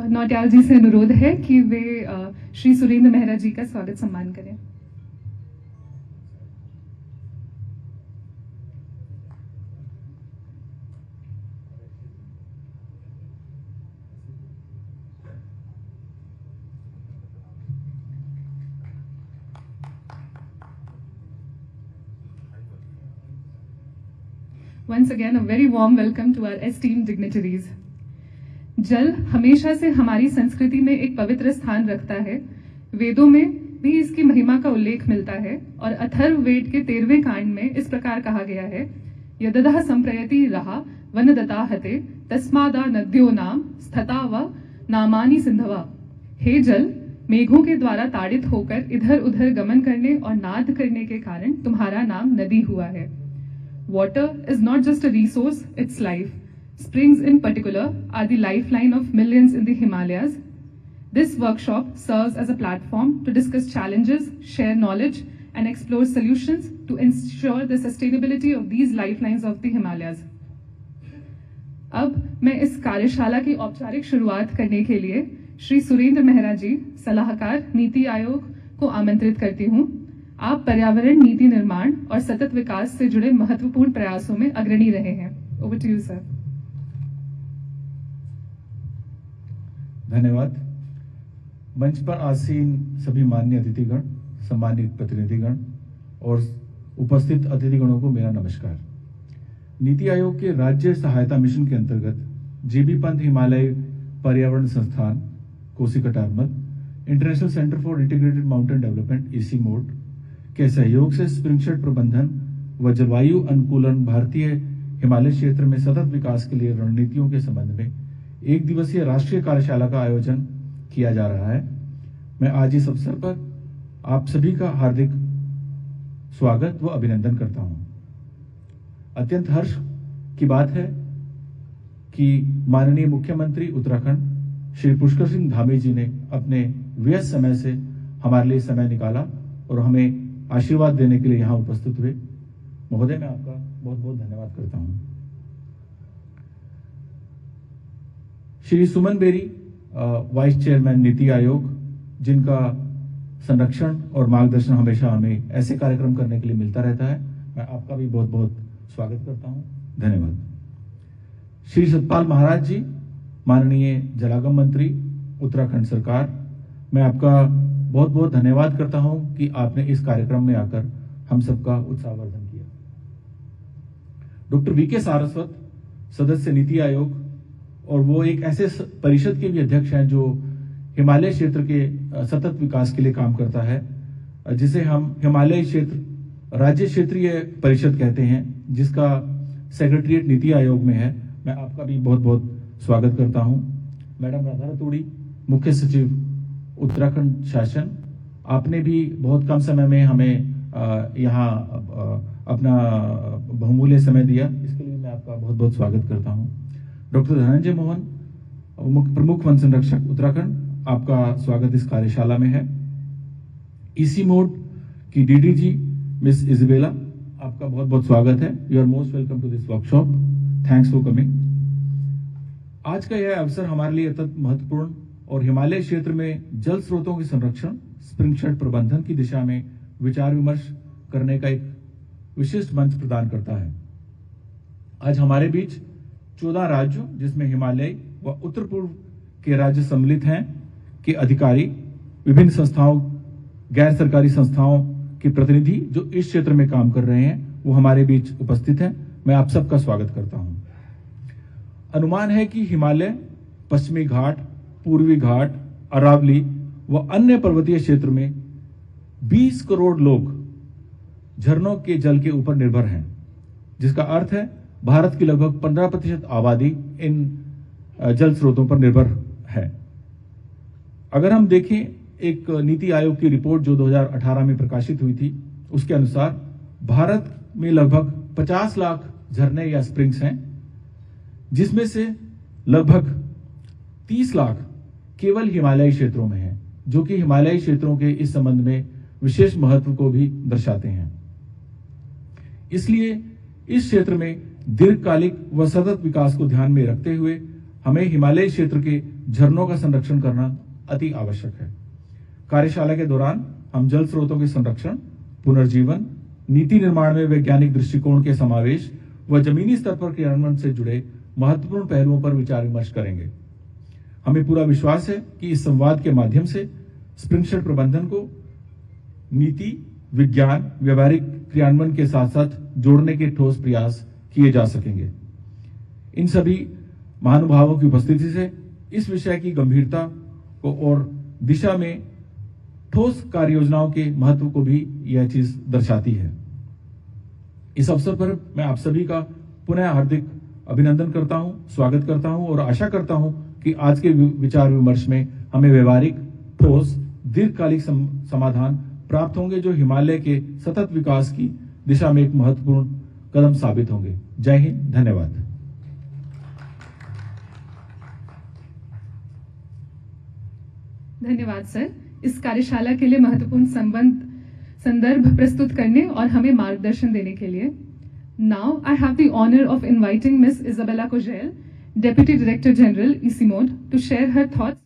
नौटियाल जी से अनुरोध है कि वे श्री सुरेंद्र मेहरा जी का स्वागत सम्मान करें। Once again, a very warm welcome to our esteemed dignitaries. जल हमेशा से हमारी संस्कृति में एक पवित्र स्थान रखता है। वेदों में भी इसकी महिमा का उल्लेख मिलता है और अथर्व वेद के 13वें कांड में इस प्रकार कहा गया है, यददः संप्रयति रहा वनदता हते तस्मादा नद्यो नाम स्थता व नामानि सिंधवा। हे जल, मेघों के द्वारा ताड़ित होकर इधर उधर गमन करने और नाद करने के कारण तुम्हारा नाम नदी हुआ है। Water is not just a resource, it's life. Springs in particular are the lifeline of millions in the Himalayas. This workshop serves as a platform to discuss challenges, share knowledge, and explore solutions to ensure the sustainability of these lifelines of the Himalayas. अब मैं इस कार्यशाला की औपचारिक शुरुआत करने के लिए श्री सुरेंद्र मेहरा जी, सलाहकार नीति आयोग को आमंत्रित करती हूँ। आप पर्यावरण नीति निर्माण और सतत विकास से जुड़े महत्वपूर्ण प्रयासों में अग्रणी रहे हैं। Over to you sir. धन्यवाद। मंच पर आसीन सभी माननीय अतिथिगण, सम्मानित प्रतिनिधिगण और उपस्थित अतिथिगणों को मेरा नमस्कार। नीति आयोग के राज्य सहायता मिशन के अंतर्गत जीबी पंत हिमालय पर्यावरण संस्थान Kosi Katarmal, international centre for integrated mountain development EC mode के सहयोग से स्प्रिंगशॉट प्रबंधन व जलवायु अनुकूलन भारतीय हिमालय क्षेत्र में सतत विकास के लिए रणनीतियों के संबंध में एक दिवसीय राष्ट्रीय कार्यशाला का आयोजन किया जा रहा है। मैं आज इस अवसर पर आप सभी का हार्दिक स्वागत व अभिनंदन करता हूं। अत्यंत हर्ष की बात है कि माननीय मुख्यमंत्री उत्तराखंड श्री पुष्कर सिंह धामी जी ने अपने व्यस्त समय से हमारे लिए समय निकाला और हमें आशीर्वाद देने के लिए यहां उपस्थित हुए। महोदय, मैं आपका बहुत बहुत धन्यवाद करता हूं। Shri Suman berry, vice chairman NITI Aayog, जिनका संरक्षण और मार्गदर्शन हमेशा हमें ऐसे कार्यक्रम करने के लिए मिलता रहता है, मैं आपका भी बहुत बहुत स्वागत करता हूं। धन्यवाद। श्री सतपाल महाराज जी, माननीय जलागम मंत्री उत्तराखंड सरकार, मैं आपका बहुत बहुत धन्यवाद करता हूं कि आपने इस कार्यक्रम में आकर हम सबका उत्साहवर्धन किया। डॉक्टर वीके सारस्वत, सदस्य नीति आयोग, और वो एक ऐसे परिषद के भी अध्यक्ष हैं जो हिमालय क्षेत्र के सतत विकास के लिए काम करता है, जिसे हम हिमालय क्षेत्र राज्य क्षेत्रीय परिषद कहते हैं, जिसका सेक्रेटरीट नीति आयोग में है। मैं आपका भी बहुत बहुत स्वागत करता हूं। मैडम राधा रतूड़ी, मुख्य सचिव उत्तराखंड शासन, आपने भी बहुत कम समय में हमें यहाँ अपना बहुमूल्य समय दिया, इसके लिए मैं आपका बहुत बहुत स्वागत करता हूँ। डॉक्टर धनंजय मोहन, प्रमुख वन संरक्षक उत्तराखंड, आपका स्वागत इस कार्यशाला में है। ईसी मोड की डीडीजी मिस इजबेला, आपका बहुत बहुत स्वागत है। You are most welcome to this workshop. Thanks for coming. आज का यह अवसर हमारे लिए अत्यंत महत्वपूर्ण और हिमालय क्षेत्र में जल स्रोतों के संरक्षण, स्प्रिंगशॉट प्रबंधन की दिशा में विचार विमर्श करने का एक विशिष्ट मंच प्रदान करता है। आज हमारे बीच 14 राज्यों, जिसमें हिमालय व उत्तर पूर्व के राज्य सम्मिलित हैं, के अधिकारी, विभिन्न संस्थाओं, गैर सरकारी संस्थाओं के प्रतिनिधि जो इस क्षेत्र में काम कर रहे हैं, वो हमारे बीच उपस्थित हैं। मैं आप सबका स्वागत करता हूं। अनुमान है कि हिमालय, पश्चिमी घाट, पूर्वी घाट, अरावली व अन्य पर्वतीय क्षेत्र में 20 करोड़ लोग झरनों के जल के ऊपर निर्भर हैं, जिसका अर्थ है भारत की लगभग 15% आबादी इन जल स्रोतों पर निर्भर है। अगर हम देखें एक नीति आयोग की रिपोर्ट जो 2018 में प्रकाशित हुई थी, उसके अनुसार भारत में लगभग 50 लाख झरने या स्प्रिंग्स हैं, जिसमें से लगभग 30 लाख केवल हिमालयी क्षेत्रों में हैं, जो कि हिमालयी क्षेत्रों के इस संबंध में विशेष महत्व को भी दर्शाते हैं। इसलिए इस क्षेत्र में दीर्घकालिक व सतत विकास को ध्यान में रखते हुए हमें हिमालय क्षेत्र के झरनों का संरक्षण करना अति आवश्यक है। कार्यशाला के दौरान हम जल स्रोतों के संरक्षण, पुनर्जीवन, नीति निर्माण में वैज्ञानिक दृष्टिकोण के समावेश व जमीनी स्तर पर क्रियान्वयन से जुड़े महत्वपूर्ण पहलुओं पर विचार विमर्श करेंगे। हमें पूरा विश्वास है कि इस संवाद के माध्यम से स्प्रिंगफील्ड प्रबंधन को नीति, विज्ञान, व्यवहारिक क्रियान्वयन के साथ साथ जोड़ने के ठोस प्रयास किए जा सकेंगे। इन सभी महानुभावों की उपस्थिति से इस विषय की गंभीरता को और दिशा में ठोस कार्य योजनाओं के महत्व को भी यह चीज दर्शाती है। इस अवसर पर मैं आप सभी का पुनः हार्दिक अभिनंदन करता हूं, स्वागत करता हूं और आशा करता हूं कि आज के विचार विमर्श में हमें व्यवहारिक, ठोस, दीर्घकालिक समाधान प्राप्त होंगे जो हिमालय के सतत विकास की दिशा में एक महत्वपूर्ण कदम साबित होंगे। जय हिंद, धन्यवाद। धन्यवाद सर, इस कार्यशाला के लिए महत्वपूर्ण संदर्भ प्रस्तुत करने और हमें मार्गदर्शन देने के लिए। Now I have the honour of inviting miss Izabella Koziell, deputy director general, ICIMOD, to share her thoughts